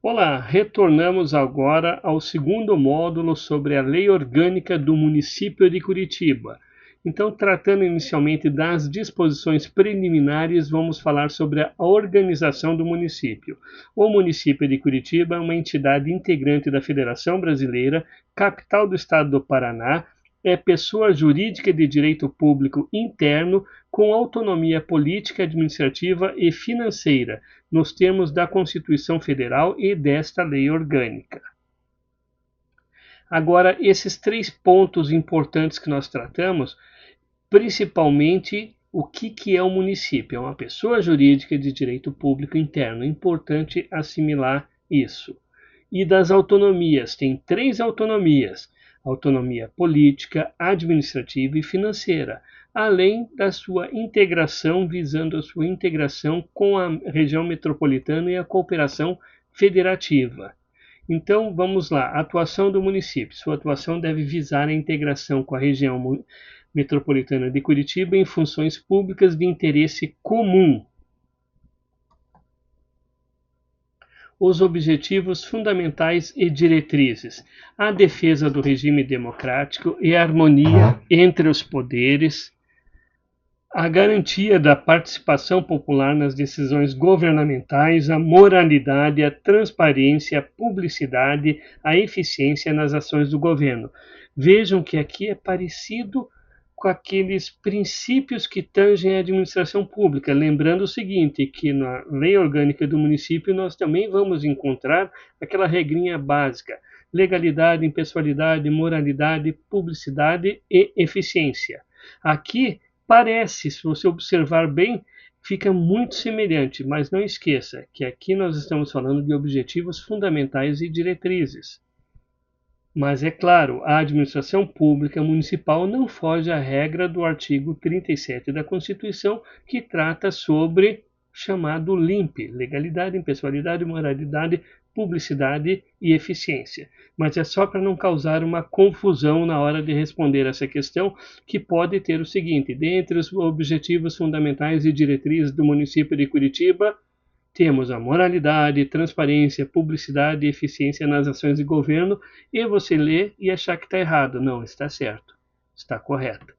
Olá, retornamos agora ao segundo módulo sobre a Lei Orgânica do Município de Curitiba. Então, tratando inicialmente das disposições preliminares, vamos falar sobre a organização do município. O município de Curitiba é uma entidade integrante da Federação Brasileira, capital do estado do Paraná, é pessoa jurídica de direito público interno com autonomia política, administrativa e financeira, nos termos da Constituição Federal e desta lei orgânica. Agora, esses três pontos importantes que nós tratamos, principalmente o que é o município? É uma pessoa jurídica de direito público interno, é importante assimilar isso. E das autonomias, tem três autonomias: autonomia política, administrativa e financeira, além da sua integração, visando a sua integração com a região metropolitana e a cooperação federativa. Então, vamos lá, atuação do município. Sua atuação deve visar a integração com a região metropolitana de Curitiba em funções públicas de interesse comum. Os objetivos fundamentais e diretrizes: a defesa do regime democrático e a harmonia entre os poderes, a garantia da participação popular nas decisões governamentais, a moralidade, a transparência, a publicidade, a eficiência nas ações do governo. Vejam que aqui é parecido com aqueles princípios que tangem a administração pública, lembrando o seguinte, que na lei orgânica do município nós também vamos encontrar aquela regrinha básica: legalidade, impessoalidade, moralidade, publicidade e eficiência. Aqui parece, se você observar bem, fica muito semelhante, mas não esqueça que aqui nós estamos falando de objetivos fundamentais e diretrizes. Mas é claro, a administração pública municipal não foge à regra do artigo 37 da Constituição, que trata sobre chamado LIMP, legalidade, impessoalidade, moralidade, publicidade e eficiência. Mas é só para não causar uma confusão na hora de responder essa questão, que pode ter o seguinte: dentre os objetivos fundamentais e diretrizes do município de Curitiba, temos a moralidade, transparência, publicidade e eficiência nas ações de governo, e você lê e achar que está errado. Não, está certo, está correto.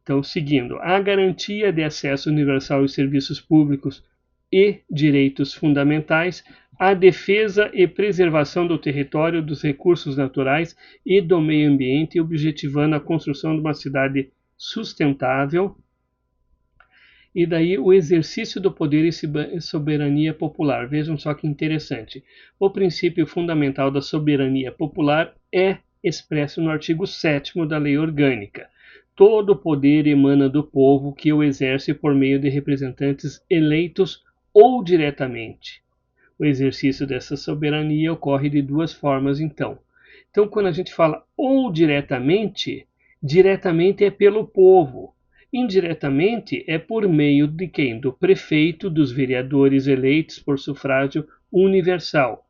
Então, seguindo, a garantia de acesso universal aos serviços públicos e direitos fundamentais, a defesa e preservação do território, dos recursos naturais e do meio ambiente, objetivando a construção de uma cidade sustentável. E daí o exercício do poder e soberania popular. Vejam só que interessante. O princípio fundamental da soberania popular é expresso no artigo 7º da Lei Orgânica. Todo o poder emana do povo, que o exerce por meio de representantes eleitos ou diretamente. O exercício dessa soberania ocorre de duas formas, então. Então, quando a gente fala ou diretamente, diretamente é pelo povo. Indiretamente é por meio de quem? Do prefeito, dos vereadores eleitos por sufrágio universal.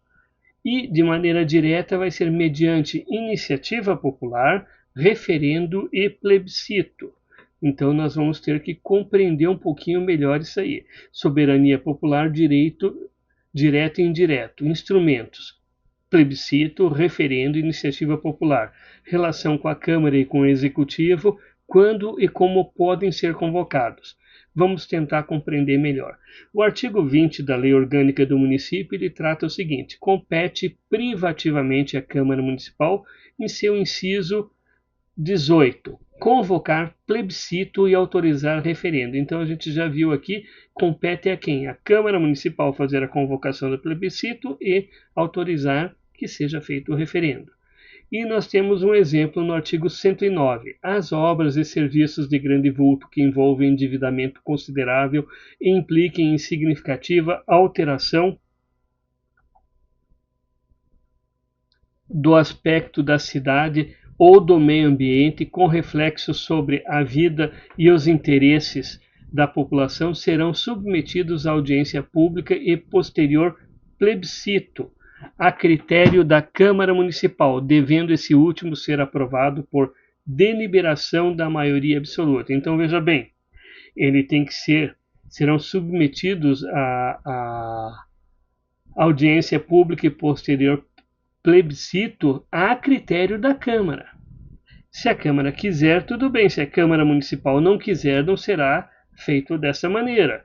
E, de maneira direta, vai ser mediante iniciativa popular, referendo e plebiscito. Então, nós vamos ter que compreender um pouquinho melhor isso aí. Soberania popular, direito direto e indireto. Instrumentos: plebiscito, referendo, iniciativa popular. Relação com a Câmara e com o Executivo: quando e como podem ser convocados. Vamos tentar compreender melhor. O artigo 20 da Lei Orgânica do Município, ele trata o seguinte: compete privativamente à Câmara Municipal, em seu inciso 18, convocar plebiscito e autorizar referendo. Então a gente já viu aqui, compete a quem? A Câmara Municipal fazer a convocação do plebiscito e autorizar que seja feito o referendo. E nós temos um exemplo no artigo 109. As obras e serviços de grande vulto que envolvem endividamento considerável e impliquem em significativa alteração do aspecto da cidade ou do meio ambiente, com reflexo sobre a vida e os interesses da população, serão submetidos à audiência pública e posterior plebiscito, a critério da Câmara Municipal, devendo esse último ser aprovado por deliberação da maioria absoluta. Então, veja bem, ele tem que serão submetidos audiência pública e posterior plebiscito a critério da Câmara. Se a Câmara quiser, tudo bem. Se a Câmara Municipal não quiser, não será feito dessa maneira.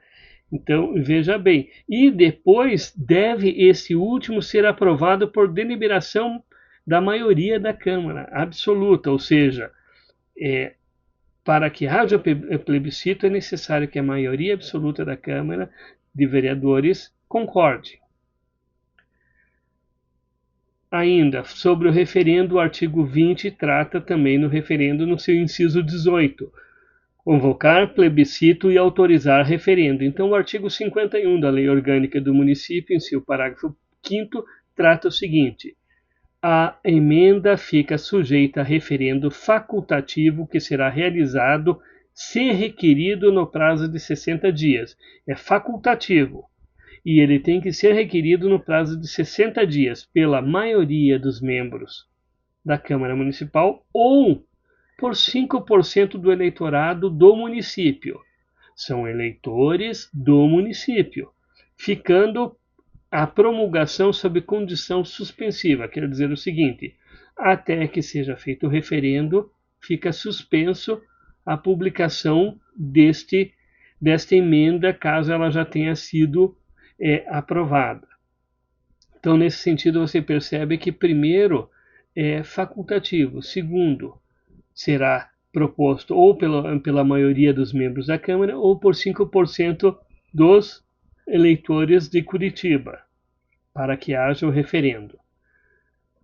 Então, veja bem. E depois deve esse último ser aprovado por deliberação da maioria da Câmara, absoluta. Ou seja, para que haja plebiscito é necessário que a maioria absoluta da Câmara de Vereadores concorde. Ainda, sobre o referendo, o artigo 20 trata também no referendo no seu inciso 18, convocar plebiscito e autorizar referendo. Então, o artigo 51 da Lei Orgânica do Município, em seu parágrafo 5º, trata o seguinte: a emenda fica sujeita a referendo facultativo que será realizado se requerido no prazo de 60 dias. É facultativo. E ele tem que ser requerido no prazo de 60 dias pela maioria dos membros da Câmara Municipal ou por 5% do eleitorado do município. São eleitores do município, ficando a promulgação sob condição suspensiva. Quer dizer o seguinte: até que seja feito o referendo, fica suspenso a publicação desta emenda, caso ela já tenha sido aprovada. Então, nesse sentido, você percebe que, primeiro, é facultativo. Segundo, será proposto ou pela maioria dos membros da Câmara ou por 5% dos eleitores de Curitiba, para que haja o referendo.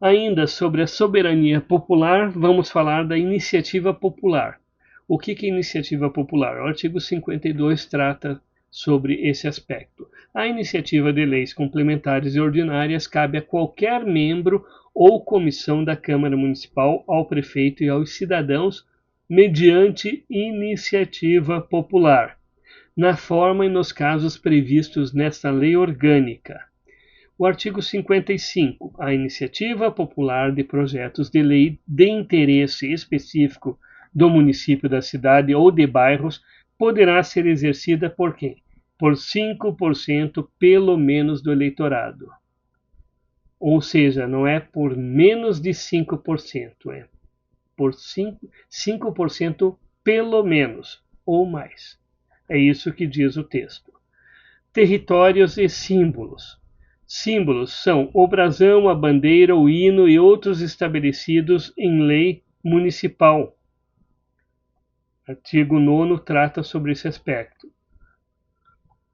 Ainda sobre a soberania popular, vamos falar da iniciativa popular. O que é iniciativa popular? O artigo 52 trata sobre esse aspecto. A iniciativa de leis complementares e ordinárias cabe a qualquer membro ou comissão da Câmara Municipal, ao prefeito e aos cidadãos, mediante iniciativa popular, na forma e nos casos previstos nesta lei orgânica. O artigo 55. A iniciativa popular de projetos de lei de interesse específico do município, da cidade ou de bairros poderá ser exercida por quem? Por 5% pelo menos do eleitorado. Ou seja, não é por menos de 5%, é por 5% pelo menos, ou mais. É isso que diz o texto. Territórios e símbolos. Símbolos são o brasão, a bandeira, o hino e outros estabelecidos em lei municipal. Artigo 9 trata sobre esse aspecto.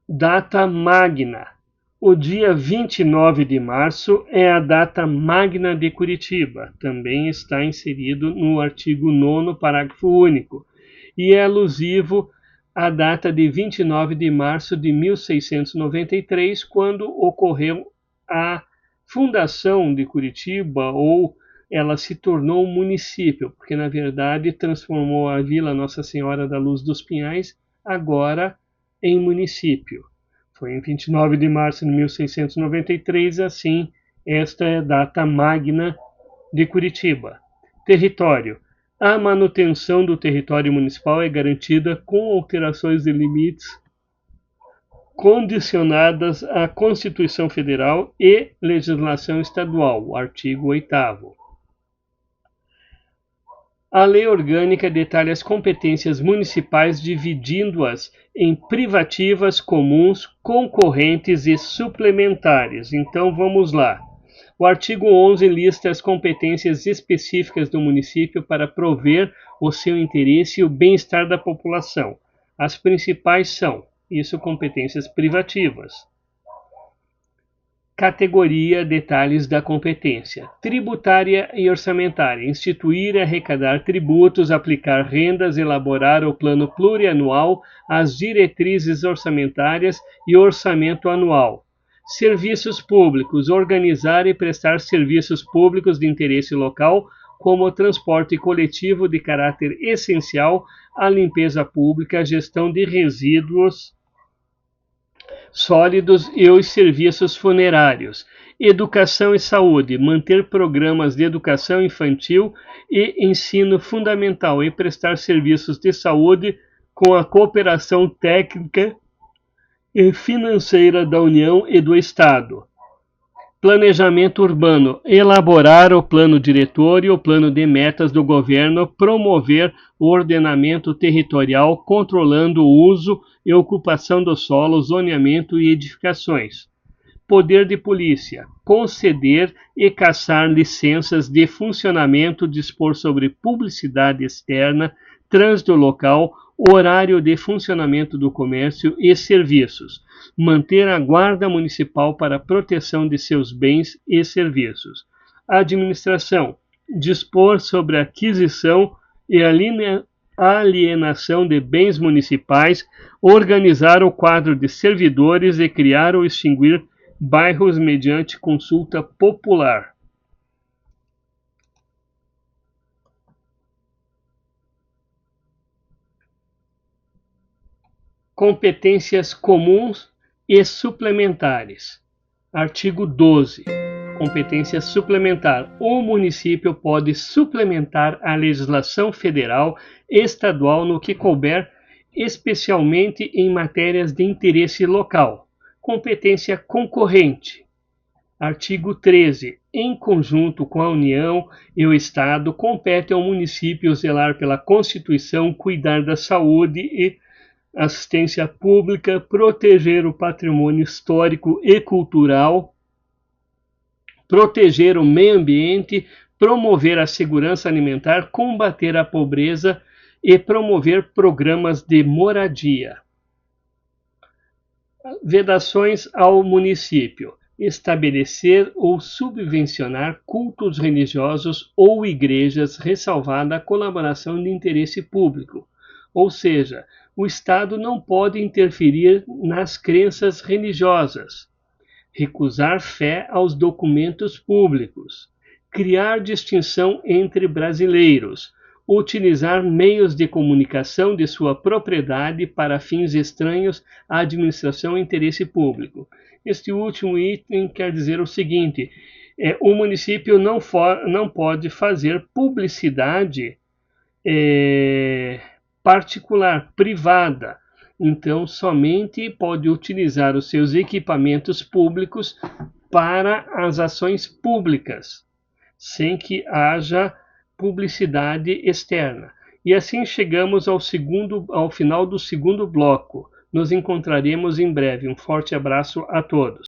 Data magna. O dia 29 de março é a data magna de Curitiba. Também está inserido no artigo 9º, parágrafo único. E é alusivo à data de 29 de março de 1693, quando ocorreu a fundação de Curitiba, ou ela se tornou um município, porque na verdade transformou a Vila Nossa Senhora da Luz dos Pinhais agora em município. Foi em 29 de março de 1693, assim, esta é a data magna de Curitiba. Território. A manutenção do território municipal é garantida com alterações de limites condicionadas à Constituição Federal e legislação estadual, artigo 8º. A lei orgânica detalha as competências municipais, dividindo-as em privativas, comuns, concorrentes e suplementares. Então vamos lá. O artigo 11 lista as competências específicas do município para prover o seu interesse e o bem-estar da população. As principais são, competências privativas. Categoria, detalhes da competência. Tributária e orçamentária. Instituir e arrecadar tributos, aplicar rendas, elaborar o plano plurianual, as diretrizes orçamentárias e orçamento anual. Serviços públicos. Organizar e prestar serviços públicos de interesse local, como o transporte coletivo de caráter essencial, a limpeza pública, a gestão de resíduos sólidos e os serviços funerários. Educação e saúde. Manter programas de educação infantil e ensino fundamental e prestar serviços de saúde com a cooperação técnica e financeira da União e do Estado. Planejamento urbano. Elaborar o plano diretor e o plano de metas do governo, promover o ordenamento territorial, controlando o uso e ocupação do solo, zoneamento e edificações. Poder de polícia. Conceder e cassar licenças de funcionamento, dispor sobre publicidade externa, trânsito local, horário de funcionamento do comércio e serviços. Manter a guarda municipal para a proteção de seus bens e serviços. Administração. Dispor sobre a aquisição e alienação de bens municipais, organizar o quadro de servidores e criar ou extinguir bairros mediante consulta popular. Competências comuns e suplementares. Artigo 12. Competência suplementar. O município pode suplementar a legislação federal e estadual no que couber, especialmente em matérias de interesse local. Competência concorrente. Artigo 13. Em conjunto com a União e o Estado, compete ao município zelar pela Constituição, cuidar da saúde e assistência pública, proteger o patrimônio histórico e cultural, proteger o meio ambiente, promover a segurança alimentar, combater a pobreza e promover programas de moradia. Vedações ao município. Estabelecer ou subvencionar cultos religiosos ou igrejas, ressalvada a colaboração de interesse público. Ou seja, o Estado não pode interferir nas crenças religiosas, recusar fé aos documentos públicos, criar distinção entre brasileiros, utilizar meios de comunicação de sua propriedade para fins estranhos à administração e interesse público. Este último item quer dizer o seguinte: o município não pode fazer publicidade particular, privada. Então, somente pode utilizar os seus equipamentos públicos para as ações públicas, sem que haja publicidade externa. E assim chegamos ao final do segundo bloco. Nos encontraremos em breve. Um forte abraço a todos.